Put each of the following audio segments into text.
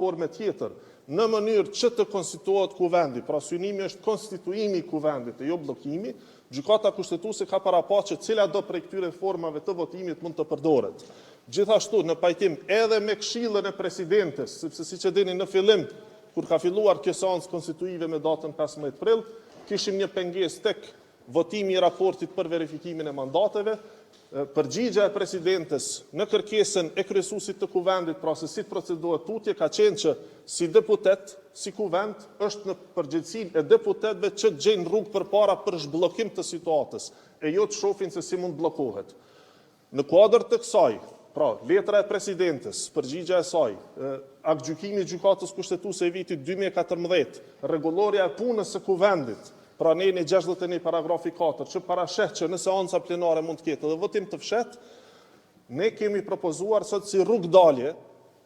forme tjetër, në mënyrë që të konstituohet kuvendi, pra synimi është konstituimi i kuvendit e jo bllokimi, gjykata kushtetuese ka parapaçë cila do prej këtyre formave të votimit mund të përdoret. Gjithashtu në pajtim edhe me Këshillën e Presidentes, sepse siç e dini në fillim kur ka filluar kjo seancë konstituive me datën 15 prill, kishim një pengesë tek votimi i raportit për verifikimin e mandateve. Përgjigjja e Presidentes në kërkesën e kryesuesit të kuvendit, pra se si procedohet tutje, ka qenë që si deputet, si kuvend, është në përgjegjësinë e deputetëve që gjejnë rrugë përpara për zhbllokim të situatës, e jo të shohin se si mund bllokohet. Në kuadër të kësaj, pra letra e Presidentes, përgjigjja e saj, aktgjykimi i gjykatës kushtetuese e vitit 2014, rregullorja e punës së kuvendit, pra në 61 paragrafi 4, që parasheh që në seanca plenare mund të ketë edhe votim të fshet, ne kemi propozuar sot si rrugdalje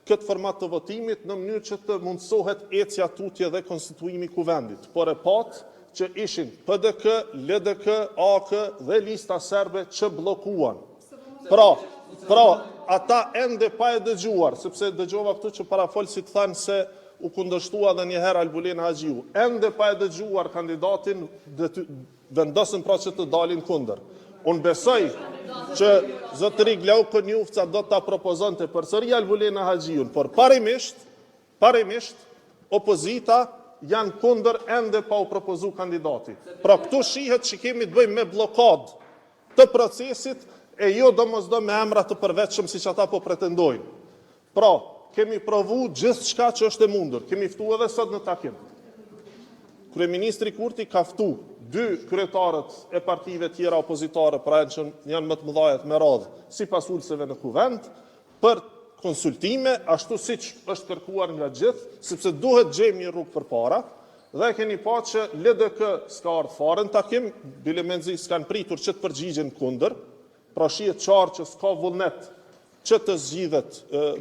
këtë format të votimit në mënyrë që të mundsohet ecja tutje dhe konstituimi i kuvendit, por e pat që ishin PDK, LDK, AK dhe lista serbe që bllokuan. Pra, ata ende pa e dëgjuar, sepse dëgjova këtu që parafolësit thanë se u kundërshtua dhe njëherë Albulin Haxhiu. Ende pa e dëgjuar kandidatin vendosën pra që të dalin kundër. Unë besoj që zotëri Glaukën Jufca do ta propozonte përsëri Albulin Haxhiun, por parimisht opozita janë kundër ende pa u propozu kandidati. Pra këtu shihet që kemi të bëjmë me blokad të procesit e jo domosdoshmë me emra të përvetshëm siç ata po pretendojnë. Pra, kemi provu gjithë shka që është e mundur. Kemi ftu edhe sot në takim. Kryeministri Kurti ka ftu 2 kryetarët e partive tjera opozitare, pra që janë më të mëdhajet me radhë, si pas ulëseve në kuvend, për konsultime, ashtu siç është kërkuar nga gjithë, sepse duhet gjejmë një rrugë përpara, dhe keni pa që LDK s'ka ardhur fare në takim, bile menzi s'kan pritur që të përgjigjen kundër, pra shihet qartë që s'ka vullnet që të zgjidhet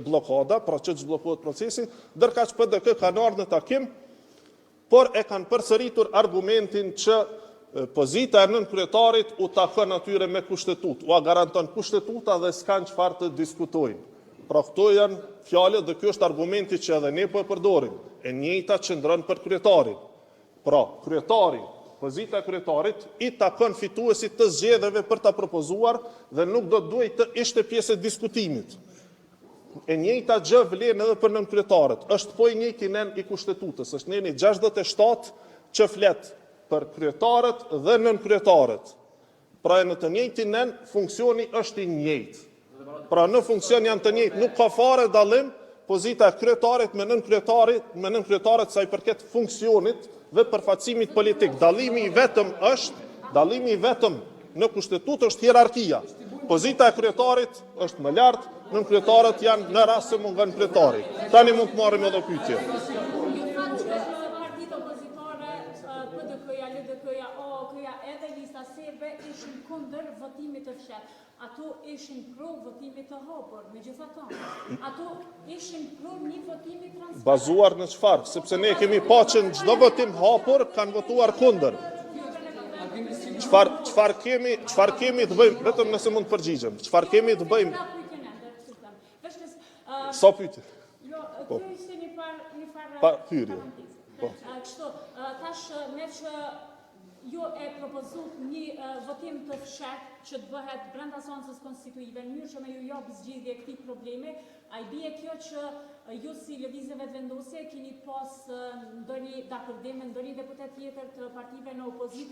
blokada, pra që të zhbllokohet procesi, ndërka që PDK kanë ardhur në takim, por e kanë përsëritur argumentin që pozita e nënkryetarit u takon atyre me kushtetutë, u garanton kushtetuta dhe s'kan çfarë të diskutojnë. Pra këto janë fjalët dhe ky është argumenti që edhe ne po e përdorim. E njëjta qëndron për kryetarin. Pra, kryetari, pozita e kryetarit i takon fituesit të zgjedhjeve për ta propozuar dhe nuk do duhet të ishte pjesë e diskutimit. E njëjta gjë vlen edhe për nënkryetaret. Është po i njëjti nen i kushtetutës, është neni 67 që flet për kryetarët dhe nënkryetaret. Pra në të njëjtin nen funksioni është i njëjtë. Pra në funksion janë të njëjtë, nuk ka fare dallim pozita e kryetarit me nënkryetaret sa i përket funksionit dhe përfaqësimit politik. Dallimi i vetëm në kushtetutë është hierarkia. Pozita e kryetarit është më lart, nënkryetaret janë në rast se mungon kryetari. Tani mund të marrim edhe pyetje. Partitë opozitare, PDK-ja, LDK-ja, OAK-ja edhe lista serbe ishin kundër votimit të fshehtë. Ato ishin pro votimit të hapur, megjithatë. Ato ishin pro një votimi transparent. Bazuar në çfarë? Sepse ne kemi pa që në çdo votim hapur kanë votuar kundër. Çfarë kemi të bëjmë, vetëm nëse mund të përgjigjem. Çfarë kemi të bëjmë? Sa pyetje? Jo, kjo ishte një hyrje. Kështu, tash me që ju e propozut një votim të fshehtë që të bëhet brenda seancës konstituive, në mënyrë që me ju jap zgjidhje këtij problemi, a i bie kjo që ju si lëvizjeve të vendosje keni pas ndonjë dakordim me ndonjë deputet tjetër të partive në opozitë,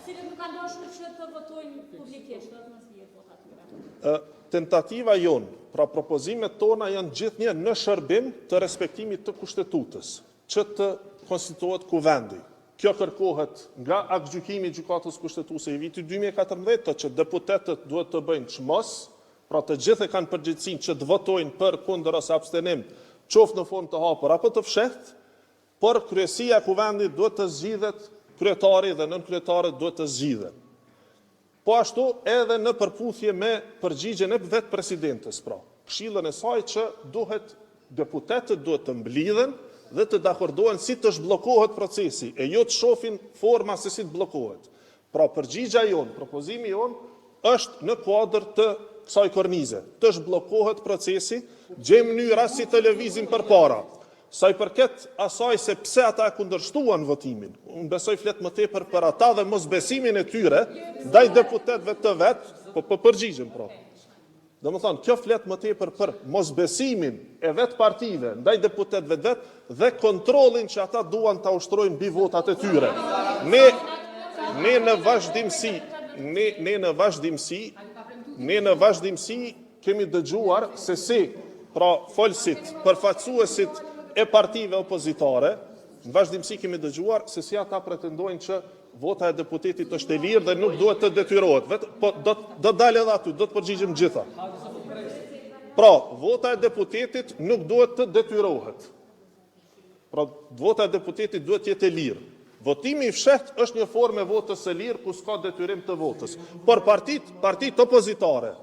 cilët nuk kanë dashur që të votojnë publikisht, do të mos vihet vot atyre. Tentativa jonë, pra propozimet tona janë gjithnjë në shërbim të respektimit të kushtetutës, që të konstituohet kuvendi. Kjo kërkohet nga aktgjykimi i gjykatës kushtetuese i vitit 2014, që deputetët duhet të bëjnë çmos, pra të gjithë kanë përgjegjësinë që të votojnë për, kundër ose abstenim, qoftë në formë të hapur apo të fshehtë, por kryesia e kuvendit duhet të zgjidhet, kryetari dhe nënkryetaret duhet të zgjidhen. Po ashtu edhe në përputhje me përgjigjen e vetë presidentes, pra, këshillën e saj që deputetët duhet të mblidhen dhe të dakordohen si të zhbllokohet procesi, e jo të shohin forma se si të bllokohet. Pra përgjigja jonë, propozimi jonë është në kuadër të kësaj kornize. Të zhbllokohet procesi, gjejmë mënyra si të lëvizim përpara. Sa i përket asaj se pse ata e kundërshtuan votimin, unë besoj flet më tepër për ata dhe mosbesimin e tyre ndaj deputetëve të vet, po përgjigjem pra. Domethënë, kjo flet më tepër për mosbesimin e vet partive ndaj deputetëve të vet dhe kontrollin që ata duan ta ushtrojnë mbi votat e tyre. Ne në vazhdimsi kemi dëgjuar se si pra folësit, përfaqësuesit e partive opozitare, në vazhdimsi kemi dëgjuar se si ata pretendojnë që vota e deputetit është e lirë dhe nuk duhet të detyrohet. Po do dalë edhe aty, do të përgjigjem gjitha. Pra, vota e deputetit nuk duhet të detyrohet. Pra, vota e deputetit duhet të jetë e lirë. Votimi i fshehtë është një formë e votës së lirë ku s'ka detyrim të votës. Por partitë opozitare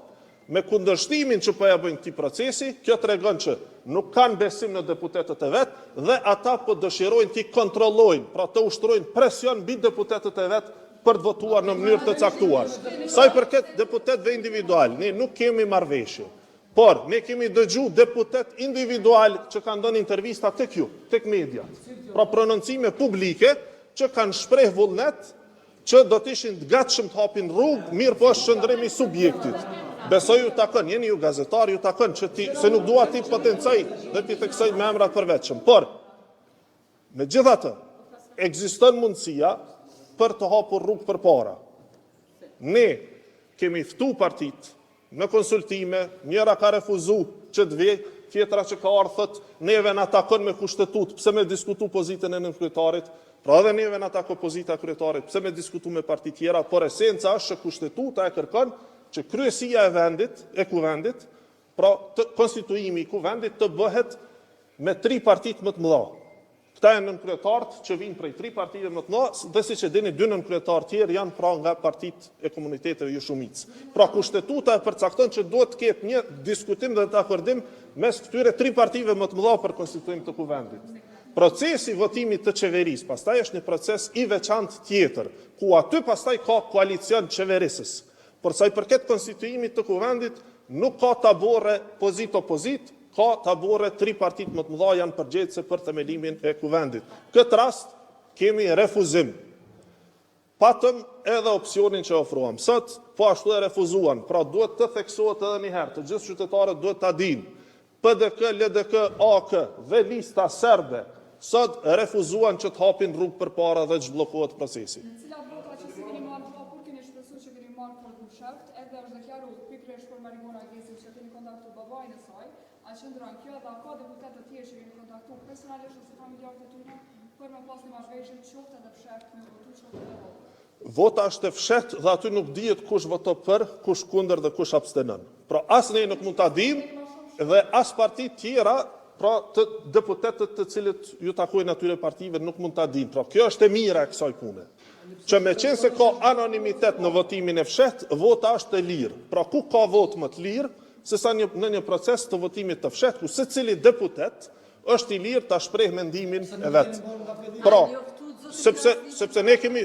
me kundërshtimin që po ja bëjnë këtij procesi, kjo tregon që nuk kanë besim në deputetët e vet dhe ata po dëshirojnë t'i kontrollojnë, pra të ushtrojnë presion mbi deputetët e vet për të votuar në mënyrë të caktuar. Sa i përket deputetëve individual, ne nuk kemi marrëveshje, por ne kemi dëgju deputet individual që kanë dhënë intervista tek ju, tek media, pra prononcime publike që kanë shpreh vullnet që do të ishin të gatshëm të hapin rrugë, mirë po është shëndrimi i subjektit. Besoj ju takon, jeni ju gazetar, ju takon që se nuk dua ti potencoj dhe ti theksoj me emra të përvetshëm. Por, megjithatë, ekziston mundësia për të hapur rrugë përpara. Ne kemi ftu partitë në konsultime, njëra ka refuzu që të vijë, tjetra që ka ardhur thotë neve na takon me kushtetut, pse me diskutu pozitën e nënkryetarit, pra edhe neve na takon pozita e kryetarit, pse me diskutu me parti tjera, por esenca është që kushtetuta e kërkon që kryesia e kuvendit, pra konstituimi i kuvendit të bëhet me 3 partitë më të mëdha. Këta janë nënkryetarët që vinë prej 3 partive më të mëdha, dhe siç e dini 2 nënkryetarë tjerë janë pra nga partitë e komuniteteve shumicë. Pra kushtetuta e përcakton që duhet të ketë një diskutim dhe të akordim mes këtyre 3 partive më të mëdha për konstituim të kuvendit. Procesi votimit të qeverisë pastaj është një proces i veçantë tjetër, ku aty pastaj ka koalicion qeverisës. Por sa i përket konstituimit të kuvendit, nuk ka tabore pozit-opozit, ka tabore 3 partitë më të mëdha janë përgjegjëse për themelimin e kuvendit. Këtë rast kemi refuzim. Patëm edhe opsionin që ofruam. Sot po ashtu e refuzuan, pra duhet të theksohet edhe një herë, të gjithë qytetarët duhet ta dinë. PDK, LDK, AK dhe lista serbe sot refuzuan që të hapin rrugë përpara dhe të zhbllokohet procesi. Edhe është deklaruar pikërisht për Marimona Gjesin që keni kontaktuar babain e saj, a qëndron kjo dhe ka deputetë të tjerë që keni kontaktuar personalisht ose familjarët e tyre për me pas një marrëveshje të qoftë edhe fshehtë me votu qoftë edhe votë. Vota është e fshehtë dhe aty nuk dihet kush voton për, kush kundër dhe kush abstenon. Pra as ne nuk mund ta dimë dhe as partitë tjera, pra të deputetët të cilët ju takojnë atyre partive nuk mund ta dinë. Pra kjo është e mira e kësaj pune. Që me qenë se ka anonimitet në votimin e fshehtë, vota është e lirë. Pra ku ka votë më të lirë, sesa në një proces të votimit të fshehtë, ku secili deputet është i lirë ta shpreh mendimin e vet. Pra, sepse ne kemi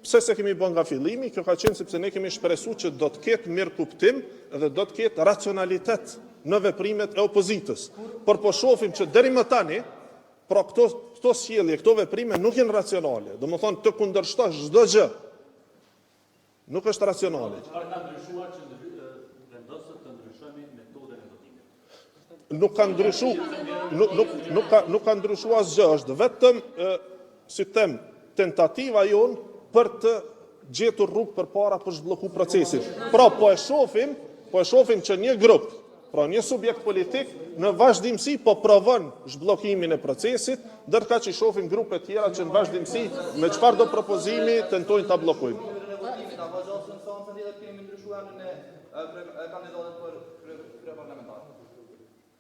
pse se kemi bën nga fillimi, kjo ka qenë sepse ne kemi shpresuar që do të ketë mirë kuptim dhe do të ketë racionalitet në veprimet e opozitës. Por po shohim që deri më tani, pra këto sjellje, këto veprime nuk janë racionale. Domethënë të kundërshtosh çdo gjë. Nuk është racionale. Çfarë ka ndryshuar që vendosët të ndryshoni metodën e votimit? Nuk ka ndryshuar, nuk ka ndryshuar asgjë, është vetëm si them tentativa jonë për të gjetur rrugë përpara për zhblloku procesin. Pra po e shohim që një grup, pra një subjekt politik në vazhdimsi po provon zhbllokimin e procesit, ndërka që shohim grupe tjera që në vazhdimsi me çfarë do propozimi tentojnë ta bllokojnë.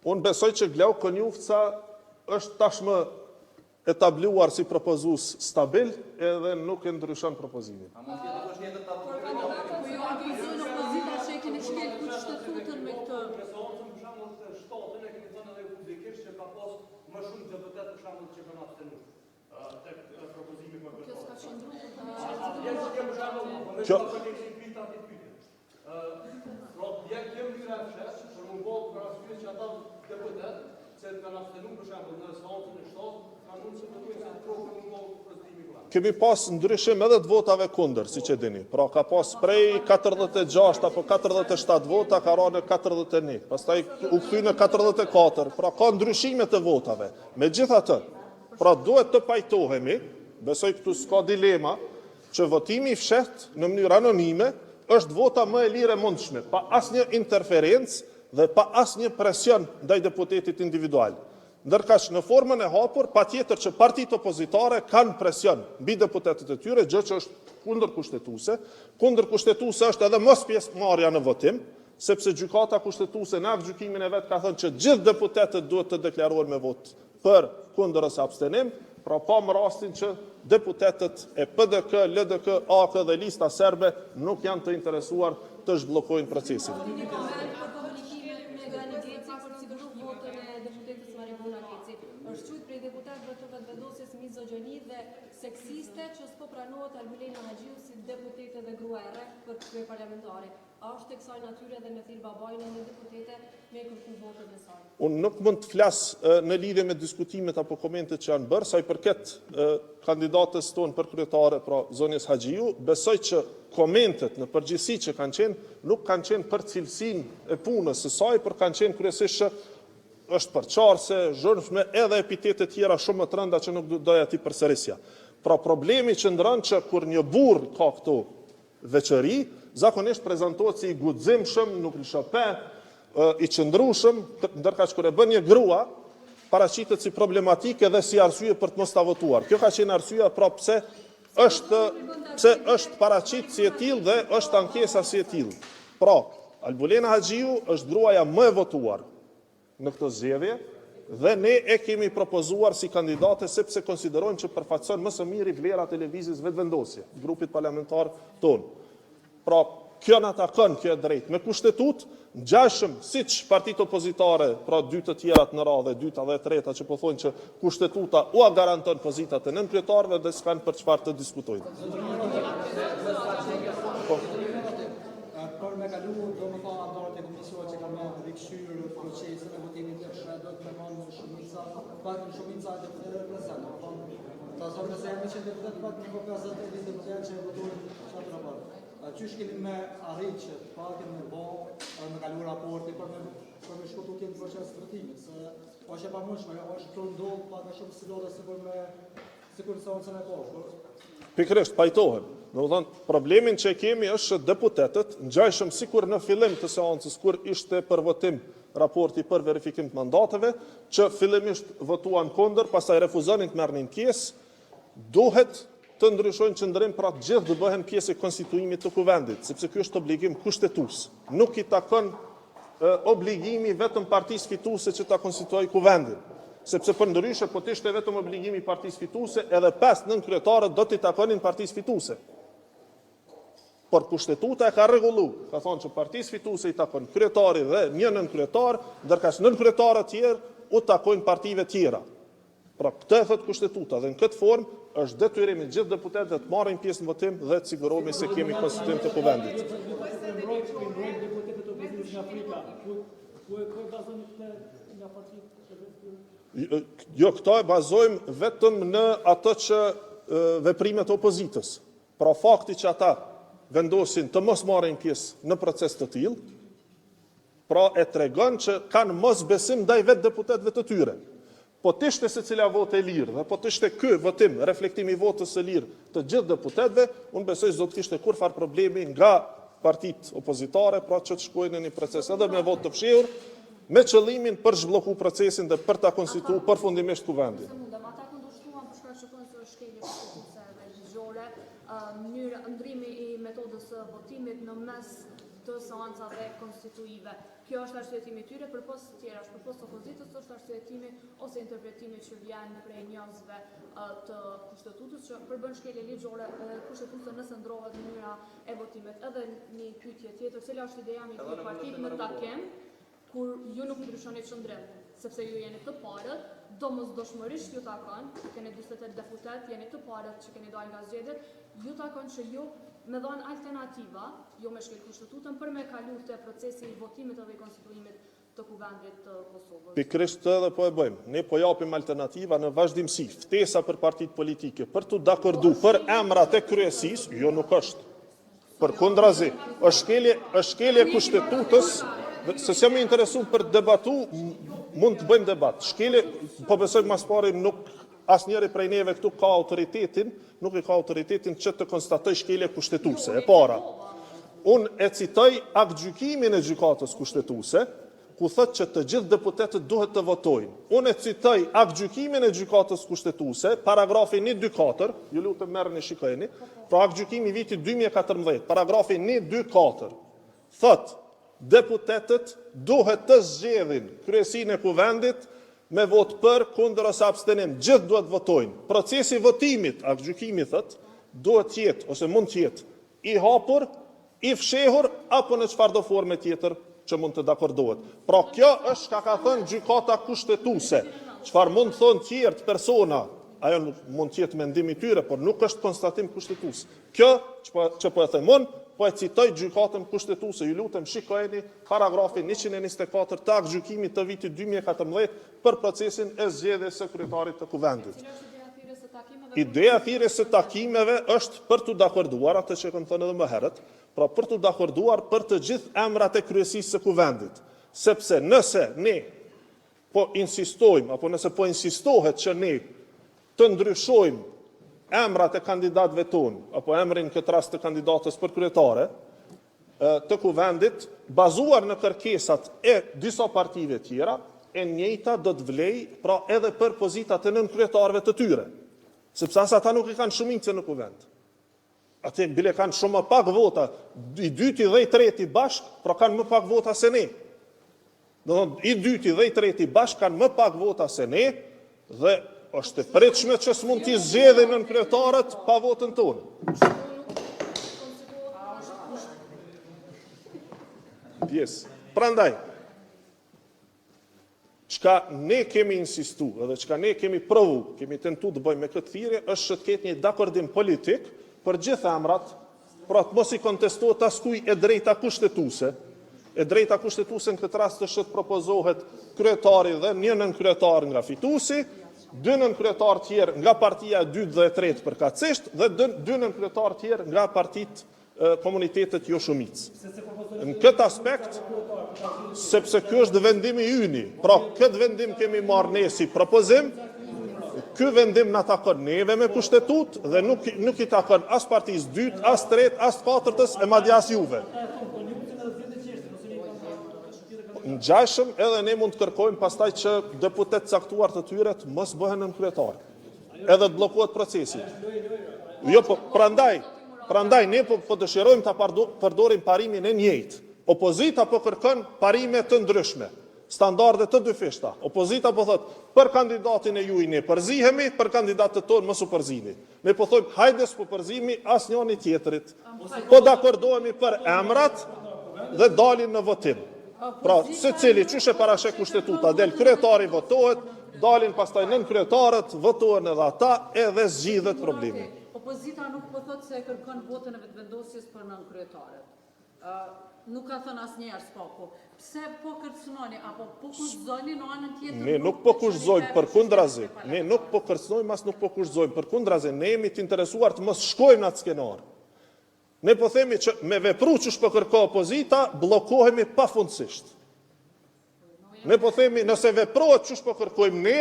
Unë besoj që Glau Konjufca është tashmë etabluar si propozues stabil edhe nuk e ndryshon propozimin. që ata deputet, se kanë abstenu për shembull në seancën e 7, kanë mundë që votojnë se trokën nga prezantimi kollaj. Kemi pas ndryshim edhe të votave kundër, siç e dini. Pra ka pas prej 46 apo 47 vota, ka rënë 41. Pastaj u kthy në 44. Pra ka ndryshime të votave. Megjithatë, pra duhet të pajtohemi, besoj këtu s'ka dilema, që votimi i fshehtë në mënyrë anonime është vota më e lirë e mundshme, pa asnjë interferencë dhe pa asnjë presion ndaj deputetit individual. Ndërkaq në formën e hapur, patjetër që partitë opozitare kanë presion mbi deputetët e tyre, gjë që është kundërkushtetuese. Kundërkushtetuese është edhe mos pjesëmarrja në votim, sepse gjykata kushtetuese në aktgjykimin e vet ka thënë që gjithë deputetët duhet të deklarohen me vot për, kundër ose abstenim, pra pa më rastin që deputetët e PDK, LDK, AK dhe lista serbe nuk janë të interesuar të zhbllokojnë procesin. Është qujtë prej deputetëve të vetëvendosjes mizogjeni dhe seksiste që s'po pranohet Albulena Haxhiu si deputete dhe gruere për krye parlamentare. A është e kësaj natyre dhe me thirr babajnë në deputete me kërku votën e saj? Unë nuk mund të flas në lidhje me diskutimet apo komentet që janë bërë, sa i përket kandidatës tonë për kryetare, pra zonjës Haxhiu, besoj që komentet në përgjithësi që kanë qenë, nuk kanë qenë për cilësinë e punës së saj, por kanë qenë kryesisht që është përçarse, zhërmshme, edhe epitete tjera shumë më të rënda që nuk doja ti përsërisja. Pra problemi që ndron që kur një burr ka këto veçëri, zakonisht prezantohet si i guximshëm, nuk lëshope, i qëndrueshëm, ndërkaq kur e bën një grua, paraqitet si problematike dhe si arsye për të mos ta votuar. Kjo ka qenë arsyeja pra pse është paraqit si e tillë dhe është ankesa si e tillë. Pra, Albulena Haxhiu është gruaja më e votuar në këtë zgjedhje dhe ne e kemi propozuar si kandidate sepse konsiderojmë që përfaqëson më së miri vlerat e lëvizjes vetëvendosje, grupit parlamentar ton. Pra, kjo na takon, kjo e drejtë. Me kushtetutë, ngjashëm siç partitë opozitare, pra dy të tjerat në radhë, dyta dhe e treta që po thonë që kushtetuta u garanton pozitat e nënkryetarëve dhe s'kan për çfarë të diskutojnë. Për me kalu, do më thonë antarët e komisionit që kanë rikëshyrë procesin e votimit të fshehtë, do të më në shumica, pak në shumica e deputetëve prezente. Ta zonë nëse jam 100 deputet, pak në 50 deputet që votojnë qatë raport. Qysh keni me arrit që pakin me bo, me kalu raporti për me shkotu këtë proces të votimit, se është e pamundshme, është të ndohë pak në shumë situata sikur seancën e poshtë. Pikërisht, pajtohen. Do të thonë, problemin që kemi është që deputetët, ngjajshëm sikur në fillim të seancës, kur ishte për votim raporti për verifikim të mandateve, që fillimisht votuan kundër, pastaj refuzonin të merrnin pjesë, duhet të ndryshojnë qëndrim, pra të gjithë të bëhen pjesë e konstituimit të kuvendit, sepse ky është obligim kushtetues. Nuk i takon obligimi vetëm partisë fituese që ta konstituojë kuvendin. Sepse për ndryshe, po të ishte vetëm obligimi partisë fituese, edhe 5 nënkryetarët do t'i takonin partisë fituese. Por kushtetuta e ka rregullu, ka thonë që partisë fituese i takon kryetari dhe një nënkryetar, ndërkaq nënkryetarët tjerë u takojnë partive tjera. Pra këtë e thot kushtetuta dhe në këtë formë është detyrimi gjithë deputetët të marrin pjesë në votim dhe të sigurohemi se kemi konstituim të kuvendit. Jo, këto e bazojmë vetëm në ato që veprimet e opozitës. Pra fakti që ata vendosin të mos marrin pjesë në proces të tillë, pra e tregon që kanë mos besim ndaj vetë deputetëve të tyre. Po të ishte secila votë e lirë dhe po të ishte ky votim, reflektimi i votës së lirë të gjithë deputetëve, unë besoj se do të kishte kurfar problemi nga partitë opozitare, pra që të shkojnë në një proces edhe me votë të fshehur, me qëllimin për zhblloku procesin dhe për ta konstituuar përfundimisht kuvendin. Ata kundërshtuan për shkak të shkeljes konstitucionale dhe ligjore, mënyrë ndrimi i metodës së votimit në mes të seancave konstituive. Kjo është arsyetimi i tyre, përpos tjera, përpos opozitës është arsyetimi ose interpretimi që vjen prej njerëzve të kushtetutës që përbën shkelje ligjore kushtetuese nëse ndrohet mënyra e votimit. Edhe një pyetje tjetër, cila është ideja me këtë partit në takim, kur ju nuk ndryshoni qëndrim, sepse ju jeni të parët, domosdoshmërisht ju takon, keni 48 deputet, jeni të parët që keni dalë nga zgjedhjet, ju takon që ju me dhënë alternativa, jo me shkel kushtetutën, për me kalu të procesi i votimit edhe i konstituimit të kuvendit të Kosovës. Pikrisht edhe po e bëjmë. Ne po japim alternativa në vazhdimsi, ftesa për partitë politike, për të dakordu për emrat e kryesisë, jo nuk është. Përkundrazi, është shkelje kushtetutës, se s'jam interesu për debatu, mund të bëjmë debat. Shkelje, po besoj mas pari nuk asnjëri prej neve këtu ka autoritetin, nuk e ka autoritetin që të konstatoj shkelje kushtetuse, e para. Unë e citoj aktgjykimin e gjykatës kushtetuese, ku thëtë që të gjithë deputetët duhet të votojnë. Unë e citoj aktgjykimin e gjykatës kushtetuese, paragrafi 124, ju lutem merrni shikojeni, pra aktgjykimi vitit 2014, paragrafi 124, thëtë deputetët duhet të zgjedhin kryesinë e kuvendit me vot për, kundër ose abstenim. Gjithë duhet votojnë. Procesi votimit, aktgjykimi thëtë, duhet jetë, ose mund të jetë, i hapur, i fshehur, apo në çfarëdo forme tjetër që mund të dakordohet. Pra kjo është ka thënë gjykata kushtetuese. Çfarë mund të thonë tjerë persona, ajo nuk mund të jetë mendimi i tyre, por nuk është konstatim kushtetues. Kjo që po e them unë, po e citoj gjykatën kushtetuese. Ju lutem shikojeni paragrafin 124 të aktgjykimit të vitit 2014 për procesin e zgjedhjes së kryetarit të kuvendit. Ideja thirrjes së takimeve është për të dakorduar atë që kam thënë edhe më herët, pra për të dakorduar për të gjithë emrat e kryesisë së kuvendit. Sepse nëse ne po insistojmë, apo nëse po insistohet që ne të ndryshojmë emrat e kandidatëve tonë, apo emrin këtë rast të kandidatës për kryetare të kuvendit, bazuar në kërkesat e disa partive tjera, e njëjta do të vlej pra edhe për pozitat e nënkryetarëve të tyre. Sepse as ata nuk i kanë shumicë në kuvend. Ate bile kanë shumë më pak vota, i dyti dhe i treti bashk, pra kanë më pak vota se ne. I dyti dhe i treti bashk kanë më pak vota se ne, dhe është e pritshme që s'mund t'i zgjedhin nënkryetarët pa votën tonë. Pjesë. Prandaj, çka ne kemi insistu, edhe çka ne kemi provu, kemi tentu të bëjmë me këtë thirrje, është që të ketë një dakordim politik për gjithë emrat, pra të mos i kontestohet askuj e drejta kushtetuese. E drejta kushtetuese në këtë rast është të propozohet kryetari dhe një nënkryetar nga fituesi, dy nënkryetar tjerë nga partia e dytë dhe e tretë përkatësisht, dhe dy nënkryetar tjerë nga partitë komunitetet jo shumicë. Në këtë aspekt, sepse ky është vendimi yni, pra këtë vendim kemi marrë ne si propozim, ky vendim na takon neve me kushtetut dhe nuk i takon as partisë dytë, as tretë, as katërtës e madje as juve. Në gjashëm edhe ne mund të kërkojmë pastaj që deputet caktuar të tyre të mos bëhen nënkryetar, edhe të bllokohet procesi. Jo, po prandaj ne po dëshirojmë ta përdorim parimin e njëjtë. Opozita po kërkon parime të ndryshme, standarde të dyfishta. Opozita po thot, për kandidatin e juaj ne përzihemi, për kandidatët tonë mos u përzini. Ne po thojmë, hajde s'po përzimi asnjëri tjetrit. Po dakordohemi për emrat dhe dalin në votim. Pra, secili çysh e parashek kushtetuta, del kryetari votohet, dalin pastaj nënkryetarët, votohen edhe ata, edhe zgjidhet problemi. Opozita nuk po thot se kërkon votën e vetëvendosjes për nënkryetarët. Nuk ka thënë asnjëherë s'po. Pse po kërcënoni apo po kushtzoni në anën tjetër? Ne nuk po kushtzojmë, përkundrazi. Ne nuk po kërcënojmë, as nuk po kushtzojmë, përkundrazi. Ne jemi të interesuar të mos shkojmë në atë skenar. Ne po themi që me vepru që shpo kërko opozita, blokohemi pafundësisht. Ne po themi nëse veprohet që shpo kërkojmë ne,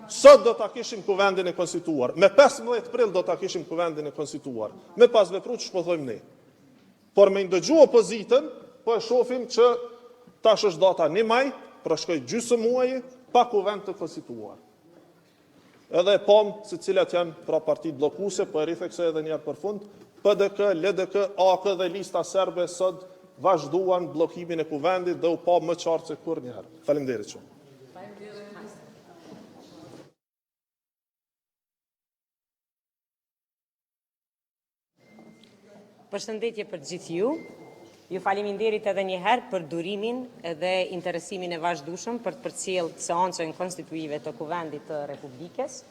sot do ta kishim kuvendin e konstituar. Me 15 prill do ta kishim kuvendin e konstituar. Me pas vepru që shpo thojmë ne. Por me ndëgju opozitën, po e shofim që tash është data 1 maj, pra shkoj gjysmë muaji, pa kuvend të konstituar. Edhe e pam se cilat janë pra partitë bllokuese, po e ritheksoj edhe një herë për fund, PDK, LDK, AK dhe lista serbe sot vazhduan bllokimin e kuvendit dhe u pa më qartë se kurrëherë. Faleminderit shumë. Përshëndetje për gjithë ju. Ju faleminderit edhe një herë për durimin dhe interesimin e vazhdueshëm për të përcjellë seancën konstituive të Kuvendit të Republikës.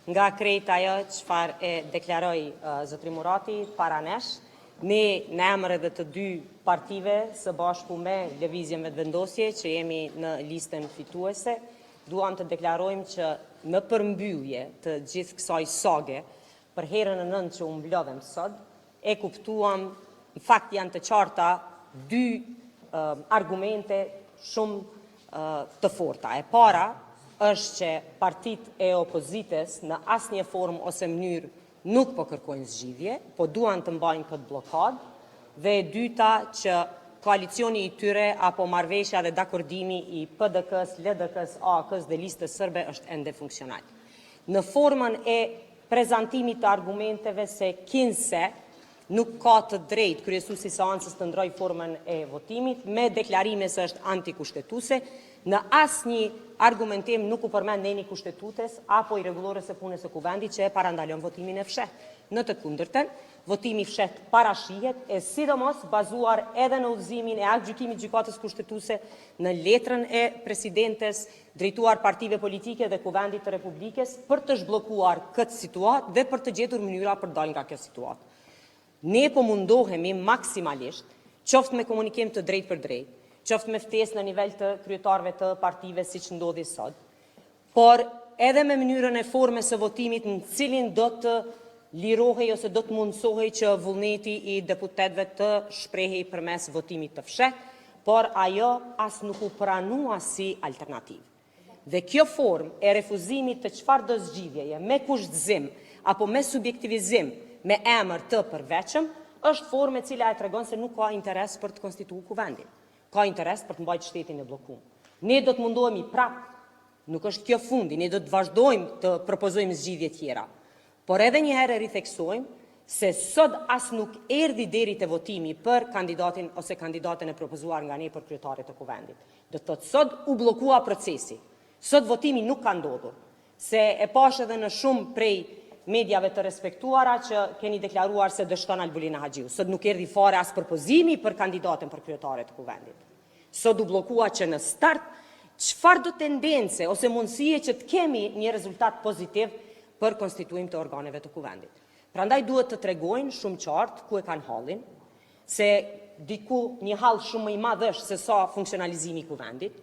Nga krejt ajo çfarë e deklaroi zotri Murati para nesh, Ne në emër edhe të dy partive së bashku me Lëvizjen Vetëvendosje që jemi në listën fituese, duam të deklarojmë që në përmbyllje të gjithë kësaj sage, për herën e nëntë që unë mblodhem sot, e kuptuam, në fakt janë të qarta dy argumente shumë të forta. E para është që partit e opozites në asnjë formë ose mënyrë nuk po kërkojnë zgjidhje, po duan të mbajnë këtë blokad, dhe e dyta që koalicioni i tyre apo marrëveshja dhe dakordimi i PDK-s, LDK-s, AK-s dhe listës sërbe është ende funksional. Në formën e prezantimit të argumenteve se kinse nuk ka të drejtë kryesuesi i seancës të ndrojë formën e votimit me deklarime se është antikushtetuese, në asnjë argumentim nuk u përmend neni kushtetutes apo i rregullores së punës së kuvendit që e parandalon votimin e fshehtë. Në të kundërtën, votimi i fshehtë parashihet e sidomos bazuar edhe në udhëzimin e aktgjykimit gjykatës kushtetuese në letrën e presidentes drejtuar partive politike dhe kuvendit të Republikës për të zhbllokuar këtë situatë dhe për të gjetur mënyra për dalë nga kjo situatë. Ne po mundohemi maksimalisht, qoftë me komunikim të drejtë për drejtë, qoftë me ftesë në nivel të kryetarëve të partive siç ndodhi sot, por edhe me mënyrën e formës së votimit në cilin do të lirohej ose do të mundsohej që vullneti i deputetëve të shprehej përmes votimit të fshehtë, por ajo as nuk u pranua si alternativë. Dhe kjo formë e refuzimit të çfarëdo zgjidhjeje me kushtëzim apo me subjektivizim me emër të përveçëm, është formë e cila e tregon se nuk ka interes për të konstituuar kuvendin. Ka interes për të mbajtur shtetin e bllokuar. Ne do të mundohemi prapë, nuk është kjo fundi, ne do të vazhdojmë të propozojmë zgjidhje tjera. Por edhe një herë ritheksojmë se sot as nuk erdhi deri te votimi për kandidatin ose kandidatën e propozuar nga ne për kryetarin të kuvendit. Do të thotë sot u bllokua procesi. Sot votimi nuk ka ndodhur. Se e pash edhe në shumë prej mediave të respektuara që keni deklaruar se dështon Albulina Haxhiu. Sot nuk erdhi fare as propozimi për kandidatën për kryetarin të kuvendit. Sot u bllokua që në start çfarëdo tendence ose mundësie që të kemi një rezultat pozitiv për konstituim të organeve të kuvendit. Prandaj duhet të tregojnë shumë qartë ku e kanë hallin, se diku një hall shumë më i madh është se sa funksionalizimi i kuvendit.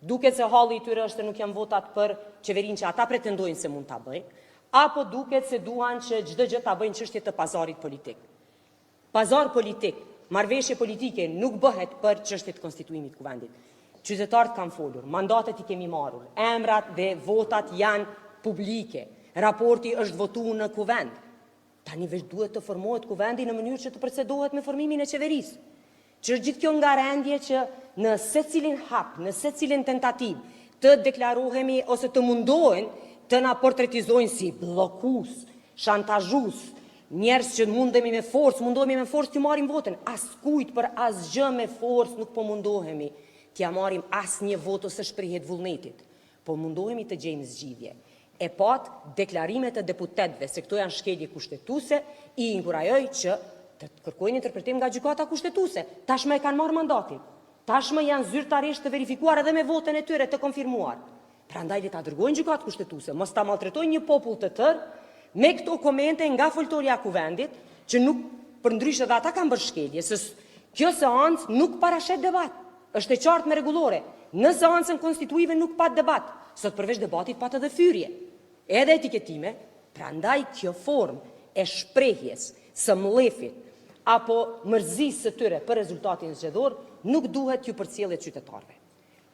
Duket se halli i tyre është se nuk janë votat për qeverinë që ata pretendojnë se mund ta bëjnë, apo duket se duan që çdo gjë ta bëjnë çështje të pazarit politik. Pazar politik, marrëveshje politike nuk bëhet për çështje të konstituimit të kuvendit. Qytetarët kanë folur, mandatet i kemi marrur, emrat dhe votat janë publike, raporti është votuar në kuvend. Tani veç duhet të formohet kuvendi në mënyrë që të procedohet me formimin e qeverisë. Që është gjithë kjo ngarendje që në secilin hap, në secilin tentativë të deklarohemi ose të mundohen të na portretizojnë si bllokues, shantazhues, njerëz që mundohemi me forcë të marrim votën. Askujt për asgjë me forcë nuk po mundohemi t'ja marrim asnjë votë ose shprehjet vullnetit. Po mundohemi të gjejmë zgjidhje. E pat deklarimet e deputetëve se këto janë shkelje kushtetuese, i inkurajoj që të kërkojnë interpretim nga gjykata kushtetuese. Tashmë e kanë marrë mandatin. Tashmë janë zyrtarisht të verifikuar edhe me votën e tyre të konfirmuar. Prandaj le ta dërgojnë gjykatë kushtetuese, mos ta maltretojnë një popull të tërë me këto komente nga foltoria e kuvendit, që nuk përndryshe dhe ata kanë bërë shkelje, se kjo seancë nuk parashet debat. Është e qartë me rregullore. Në seancën konstituive nuk pat debat, sot përveç debatit pat edhe fyrje, edhe etiketime. Prandaj kjo formë e shprehjes së mllefit apo mërzisë së tyre për rezultatin zgjedhor nuk duhet t'ju përcjellet qytetarëve.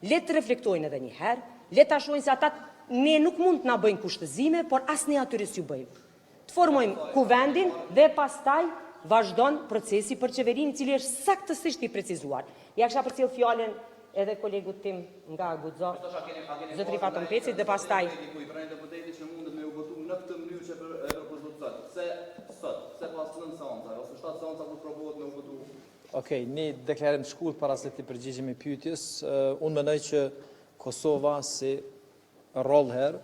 Le të reflektojnë edhe një herë, le ta shohin se ata ne nuk mund të na bëjnë kushtëzime, por as ne atyre s'ju bëjmë. Të formojmë kuvendin dhe pastaj vazhdon procesi për qeverinë, i cili është saktësisht i precizuar. Ja kisha përcjell fjalën edhe kolegut tim nga Guxo, zotëri Faton Peci, dhe pastaj i pranë deputetit që mundet me u votu në këtë mënyrë që e propozon sot, se pas 9 seanca ose 7 seanca ku provohet me u votu. Okej, një deklarim shkurt para se të përgjigjemi pyetjes. Unë mendoj që Kosova si rol herë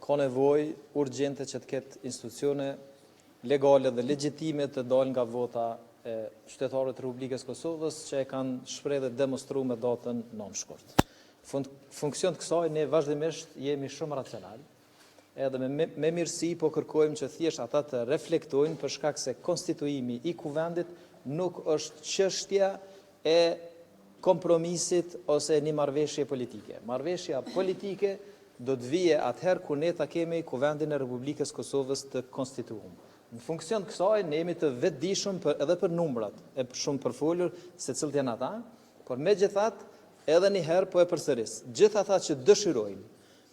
ka nevojë urgjente që të ketë institucione legale dhe legjitime të dalë nga vota e qytetarëve të Republikës Kosovës që e kanë shprehë dhe demonstruar me datën 9 shkurt. Funksion të kësaj ne vazhdimisht jemi shumë racional, edhe me mirësi po kërkojmë që thjesht ata të reflektojnë për shkak se konstituimi i kuvendit nuk është çështja e kompromisit ose një marrëveshje politike. Marrëveshja politike do të vije atëherë kur ne ta kemi Kuvendin e Republikës Kosovës të konstituuar. Në funksion kësaj ne jemi të vetëdijshëm edhe për numrat, e shumë përfolur se cilët janë ata, por megjithatë edhe një herë po e përsëris. Gjithë ata që dëshirojnë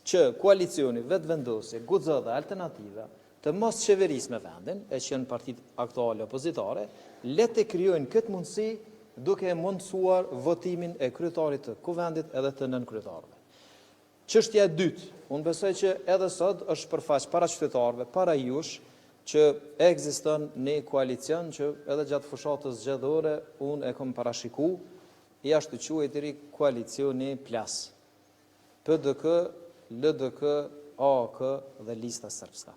që koalicioni vetëvendosje, guxo dhe alternativa të mos qeverisë me vendin, e që janë partitë aktuale opozitare, le të krijojnë këtë mundësi duke mundësuar votimin e kryetarit të kuvendit edhe të nënkryetarëve. Çështja e dytë, unë besoj që edhe sot është përfaq para qytetarëve, para jush, që ekziston një koalicion që edhe gjatë fushatës zgjedhore unë e kam parashiku, i ashtu quajtëri koalicioni Plas. PDK, LDK, AAK dhe Lista Srpska.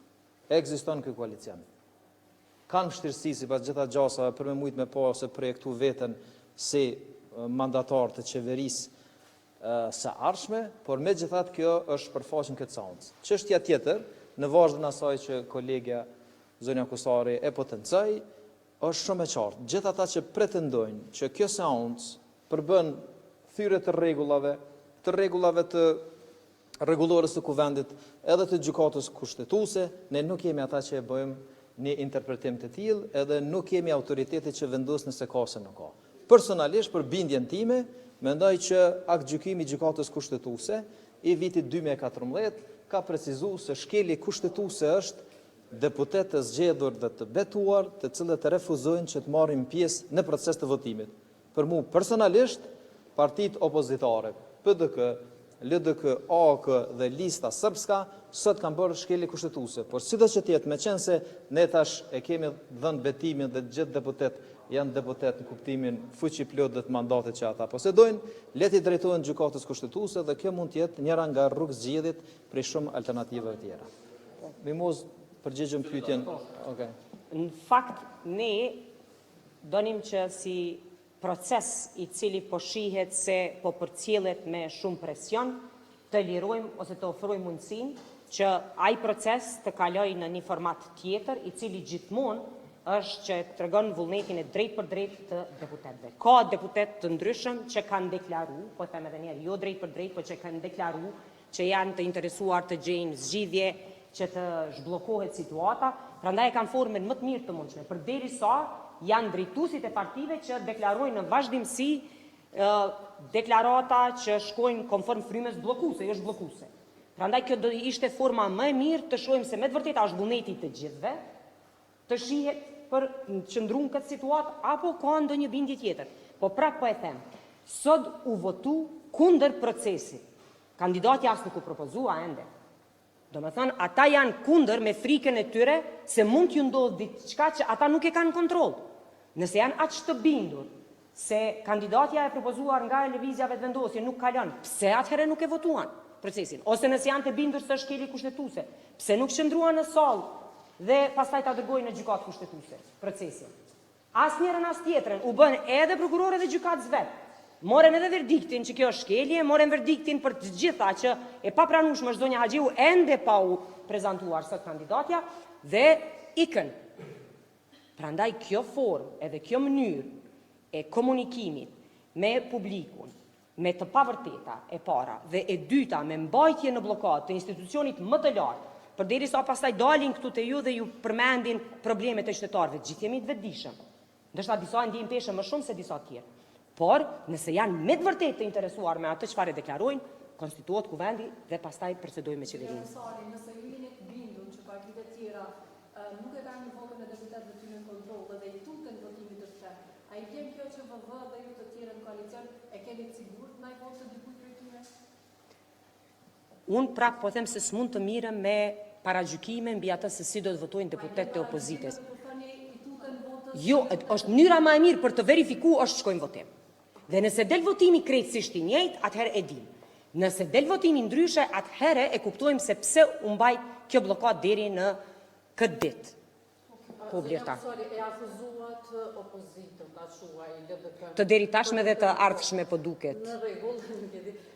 Ekziston ky koalicion. Kanë vështirësi sipas gjitha gjasave për me mujt me pa ose projektu veten si mandatar të qeverisë së ardhshme, por megjithatë kjo është përfaqën këtë seancë. Çështja tjetër, në vazhdim asaj që kolegja Zonja Kusari e potencoi, është shumë e qartë. Gjithë ata që pretendojnë që kjo seancë përbën thyre të rregullave të rregullores të kuvendit edhe të gjykatës kushtetuese, ne nuk jemi ata që e bëjmë një interpretim të tillë, edhe nuk kemi autoritetin që vendos nëse ka ose nuk ka. Personalisht për bindjen time, mendoj që aktgjykimi i gjykatës kushtetuese i vitit 2014 ka precizuar se shkelje kushtetuese është deputet të zgjedhur dhe të betuar, të cilët refuzojnë që të marrin pjesë në proces të votimit. Për mu personalisht, partitë opozitare, PDK, LDK, AAK dhe Lista Srpska sot kanë bërë shkelje kushtetuese, por sido që tjetë, me qenë se ne tash e kemi dhënë betimin dhe gjithë deputet janë deputet në kuptimin fuqi plot dhe të mandatit që ata posedojnë, leti drejtohen gjykatës kushtetuese dhe kjo mund të jetë njëra nga rrugë zgjedhjet për shumë alternativave tjera. Mimoz përgjigjëm pyetjen. Okay. Në fakt ne donim që si proces i cili po shihet se po përcjellet me shumë presion, të lirojmë ose të ofrojmë mundësinë që ai proces të kalojë në një format tjetër, i cili gjithmonë është që tregon vullnetin e drejt për drejt të deputetëve. Ka deputet të ndryshëm që kanë deklaruar, po them edhe një herë, jo drejt për drejt, po që kanë deklaruar që janë të interesuar të gjejnë zgjidhje që të zhbllokohet situata, prandaj e kanë formën më të mirë të mundshme, përderisa janë drejtuesit e partive që deklarojnë në vazhdimsi deklarata që shkojnë konform frymës bllokuese, jo zhbllokuese. Prandaj kjo do ishte forma më e mirë të shohim se me të vërtetë është vullneti të gjithëve, të shihet për qëndruar në këtë situatë apo ka ndonjë bindje tjetër. Po prap po e them, sot u votu kundër procesit. Kandidati as nuk u propozua ende. Domethënë, ata janë kundër me frikën e tyre se mund t'ju ndodhë diçka që ata nuk e kanë kontroll. Nëse janë aq të bindur se kandidatja e propozuar nga lëvizja vetëvendosje nuk kalon, pse atëherë nuk e votuan procesin? Ose nëse janë të bindur se është shkelje kushtetuese, pse nuk qëndruan në sallë dhe pastaj ta dërgojnë në gjykatë kushtetuese procesin? Asnjërin as tjetrën u bën edhe prokurorë dhe gjykatës vet. Morën edhe verdiktin që kjo është shkelje, morën verdiktin për të gjitha që e papranueshme është zonja Haxhiu ende pa u prezantuar sot kandidatja dhe ikën. Prandaj kjo formë edhe kjo mënyrë e komunikimit me publikun, me të pavërteta e para dhe e dyta me mbajtje në blokadë të institucionit më të lartë, përderisa pastaj dalin këtu te ju dhe ju përmendin problemet e qytetarëve, gjithë jemi të vetëdijshëm. Ndoshta disa ndjejnë peshë më shumë se disa të tjerë. Por, nëse janë me të vërtetë të interesuar me atë çfarë deklarojnë, konstituohet kuvendi dhe pastaj procedojnë me qeverinë. Nëse ju jeni të bindur që partitë e tjera nuk e kanë votën e deputetëve ty në kontroll dhe i tuten votimit të fshehtë, a i vjen kjo që VV dhe ju të tjerë në koalicion e keni të sigurt ndaj votës së dikujt prej tyre? Unë prap po them se s'mund të mirem me paragjykime mbi atë se si do të votojnë deputetët e opozitës. Jo, është mënyra më e mirë për të verifikuar është shkojmë votim. Dhe nëse del votimi krejtësisht i njëjtë, atëherë e dim. Nëse del votimi ndryshe, atëherë e kuptojmë se pse u mbajt kjo blokadë deri në këtë ditë. Po vlerëta. E akuzuat opozitën, ta quaj LDK. Të deri tashme dhe të ardhshme po duket. Në rregull,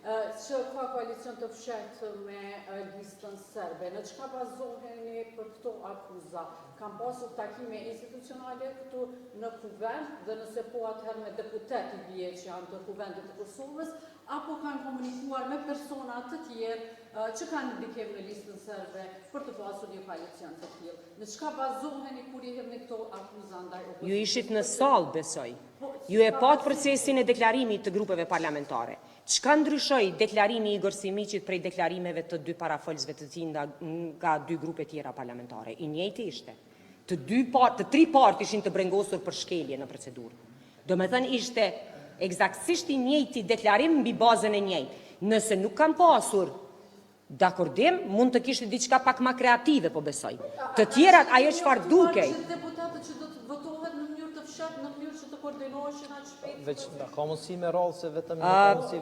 që ka koalicion të fshehtë me listën listën serbe? Në çka bazoheni për këto akuza? Kam pasur takime institucionale këtu në kuvend dhe nëse po atëherë me deputet i bie që janë të kuvendit të Kosovës, apo kanë komunikuar me persona të tjerë që kanë ndikim në listën serbe për të pasur një koalicion të tillë. Në çka bazoheni kur i hedhni këto akuza ndaj opozitës? Ju ishit në sallë, besoj. Ju e pat procesin e deklarimit të grupeve parlamentare. Çka ndryshoi deklarimi i Igor Simiqit prej deklarimeve të dy parafolësve të tij nga dy grupe tjera parlamentare? I njëjti ishte. Të tri partë ishin të brengosur për shkelje në procedurë. Do me thënë ishte eksaktësisht i njëjti deklarim mbi bazën e njëjtë. Nëse nuk kam pasur dakordim, mund të kishte diçka pak më kreative, po besoj. Të tjerat ajo çfarë dukej. Deputatët që do të votohet në mënyrë të fshehtë, në mënyrë që të koordinoheshin aq shpejt. Veç ka mundësi me rallë se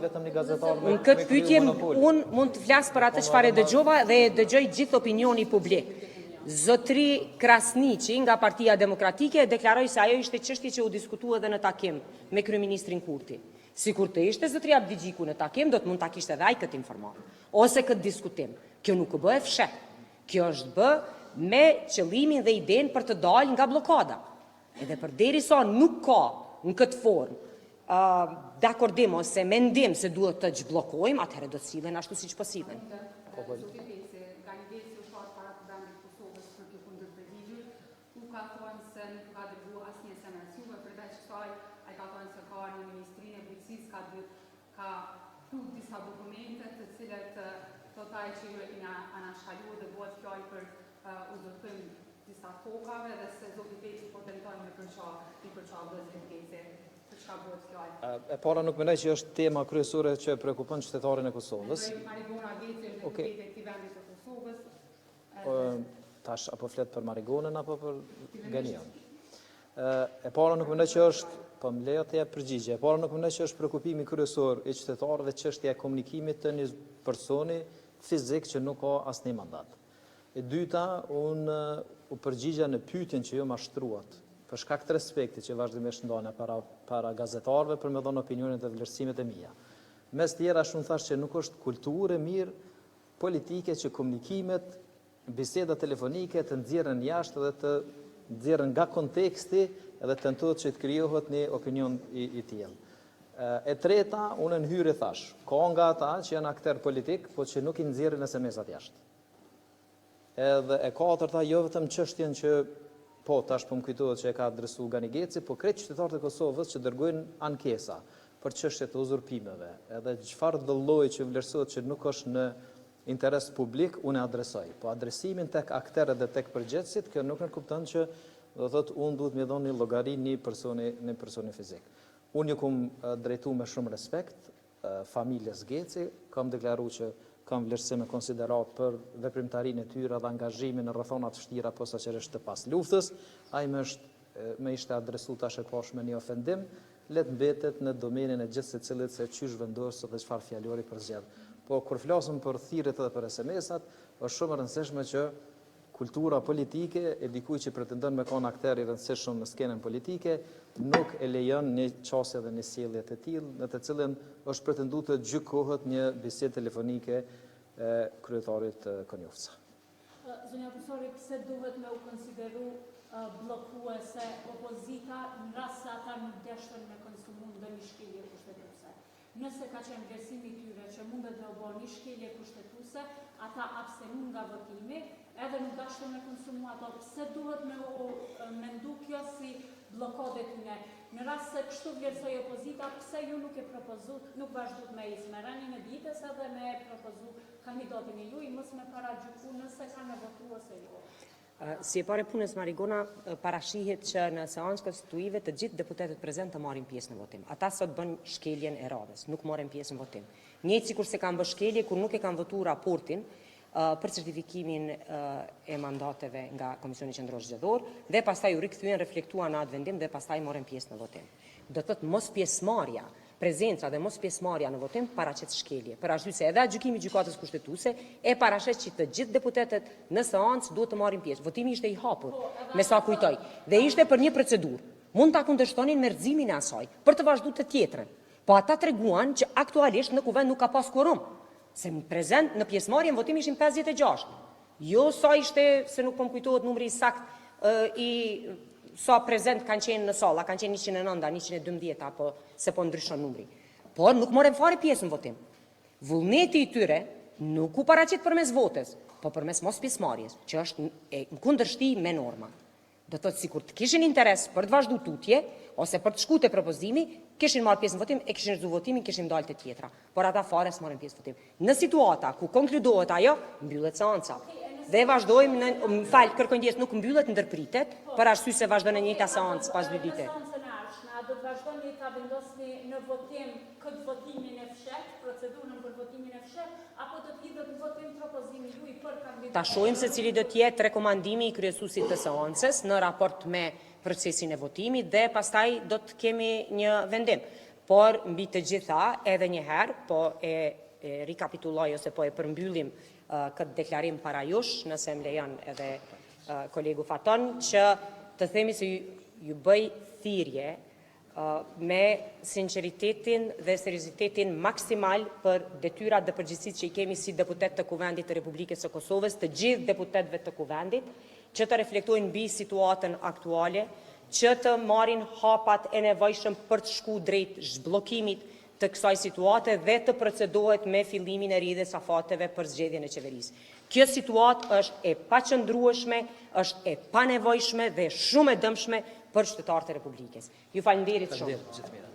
vetëm një gazetar Në këtë pyetje unë mund të flas për atë çfarë dëgjova dhe e dëgjoj gjithë opinioni publik. Zotri Krasniqi nga Partia Demokratike deklaroi se ajo ishte çështje që u diskutua edhe në takim me kryeministrin Kurti. Sikur të ishte zotri Abdigjiku në takim, do të mund ta kishte edhe ai këtë informatë ose këtë diskutim. Kjo nuk u bë e fshehtë. Kjo është bë me qëllimin dhe idenë për të dalë nga blokada. Edhe përderisa nuk ka në këtë formë dakordim ose mendim se duhet të zhbllokojmë, atëherë do të sillen ashtu siç po sillen. Ka thonë se nuk ka dërgu asë një SMS juve, përveç kësaj, a ka thonë se ka një ministrinë e policisë, ka prut disa dokumente të cilët thotaj që ju e kina anashkalu dhe bëhet fjallë për uzurpim disa tokave dhe se zoti Peci po tentojnë me përqa vëzën Peci. Për çka bëhet fjallë? E para nuk mendoj që është tema kryesore që prekupon qytetarin e Kosovës. Marigona Veci është deputete e këtij vendi të Kosovës. Tash apo flet për Marigonën apo për Ganian. E para nuk mendoj që është, po më lejo të jap përgjigje. E para nuk mendoj që është prekupimi kryesor i qytetarëve çështja e komunikimit të një personi fizik që nuk ka asnjë mandat. E dyta, unë u përgjigja në pyetjen që ju mashtruat, për shkak të respektit që vazhdimisht ndona para gazetarëve për me dhënë opinionet dhe vlerësimet e mia. Mes tjera unë thash që nuk është kulturë e mirë politike që komunikimet biseda telefonike të nxjerrën jashtë dhe të nxjerrën nga konteksti edhe tentohet që të krijohet një opinion i tillë. E treta, unë në hyrje thash, ka nga ata që janë akter politik, po që nuk i nxjerrin SMS-at jashtë. Edhe e katërta, jo vetëm çështjen që po tash po më kujtohet që e ka adresuar Gani Geci, po krejt qytetarët e Kosovës që dërgojnë ankesa për çështje të uzurpimeve, edhe çfarë do lloji që vlerësohet që nuk është në interes publik, unë e adresoj. Po adresimin tek akterët dhe tek përgjegjësit, kjo nuk nënkupton që do thotë unë duhet më dhoni llogari një personi fizik. Unë ju kum drejtu me shumë respekt familjes Geci, kam deklaruar që kam vlerësim e konsiderat për veprimtarinë e tyre dhe angazhimin në rrethona të vështira posaçërisht të pas luftës. Ai më ishte adresuar tash e poshtë me një ofendim, let mbetet në domenin e gjithë secilit se çysh vendos dhe çfarë fjalori përzgjedh. Po kur flasëm për thirrjet edhe për SMS-at, është shumë e rëndësishme që kultura politike e dikujt që pretendon me kon akter i rëndësishëm në skenën politike, nuk e lejon një çështje dhe një sjellje të tillë, në të cilën është pretenduar të gjykohet një bisedë telefonike e kryetarit Konjofca. Zonja profesori, pse duhet me u konsideru bllokuese opozita në rast se ata nuk dështon me konsumu ndonjë shkelje kushtetuese? Nëse ka qenë vlerësimi i tyre që mundet të bëjë një shkelje kushtetuese, ata abstenun nga votimi, edhe nuk dashën me konsumu ato. Pse duhet me mendu kjo si blokade tyne? Në rast se kështu vlerësoj opozita, pse ju nuk e nuk vazhdut me ismeranin e ditës edhe me propozu kandidatin e juj, mos me paragjyku nëse ka me votu ose jo. Si e pare punës Marigona, parashihet që në seancë konstituive të gjithë deputetët prezent të marrin pjesë në votim. Ata sot bën shkeljen e radhës, nuk marrin pjesë në votim. Njëjtë sikur se kanë bërë shkelje kur nuk e kanë votuar raportin për certifikimin e mandateve nga Komisioni Qendror Zgjedhor dhe pastaj u rikthyen, reflektuan në atë vendim dhe pastaj morën pjesë në votim. Do të thotë mos pjesëmarrja, prezenca dhe mos pjesëmarrja në votim paraqet shkelje. Për arsye se edhe gjykimi i gjykatës kushtetuese e paraqet që të gjithë deputetët në seancë duhet të marrin pjesë. Votimi ishte i hapur, me sa kujtoj, dhe ishte për një procedurë. Mund ta kundërshtonin me rrëzimin e asaj për të vazhduar të tjetrën. Po ata treguan që aktualisht në kuvend nuk ka pas quorum. Se në prezent, në pjesëmarrje në votim ishin 56. Jo sa ishte, se nuk po më kujtohet numri sakt, sa prezent kanë qenë në salla, kanë qenë 109, 112, apo se po ndryshon numri. Por nuk morën fare pjesë në votim. Vullneti i tyre nuk u paraqit përmes votës, po përmes mos pjesëmarrjes, që është në kundërshtim me norma. Do thotë sikur të kishin interes për të vazhdu tutje, ose për të shku te propozimi, kishin marrë pjesë në votim, e kishin rrezu votimin, kishin dalë te tjetra. Por ata fare s'marrin pjesë në votim. Në situata ku konkludohet ajo, mbyllet seanca. Dhe vazhdojmë në kërkoj ndjes nuk mbyllet, ndërpritet, për arsye se vazhdon në njëjta seancë pas 2 dite. A do të vazhdoni ta vendosni në votim këtë votimin e fshet, procedurën për votimin e fshet, apo do të hidhet në votim propozimi juaj për kandidatin? Ta shohim se cili do të jetë rekomandimi i kryesuesit të seancës në raport me procesin e votimit dhe pastaj do të kemi një vendim. Por mbi të gjitha, edhe një herë, po e rikapituloj ose po e përmbyllim këtë deklarim para jush, nëse më lejon edhe kolegu Faton, që të themi se ju bëj thirrje me sinqeritetin dhe seriozitetin maksimal për detyrat dhe përgjegjësitë që i kemi si deputet të Kuvendit të Republikës së Kosovës, të gjithë deputetëve të Kuvendit, që të reflektojnë mbi situatën aktuale, që të marrin hapat e nevojshëm për të shku drejt zhbllokimit të kësaj situate dhe të procedohet me fillimin e rrjedhjes afateve për zgjedhjen e qeverisë. Kjo situatë është e paqëndrueshme, është e panevojshme dhe shumë e dëmshme për qytetarët e Republikës. Ju falenderit shumë.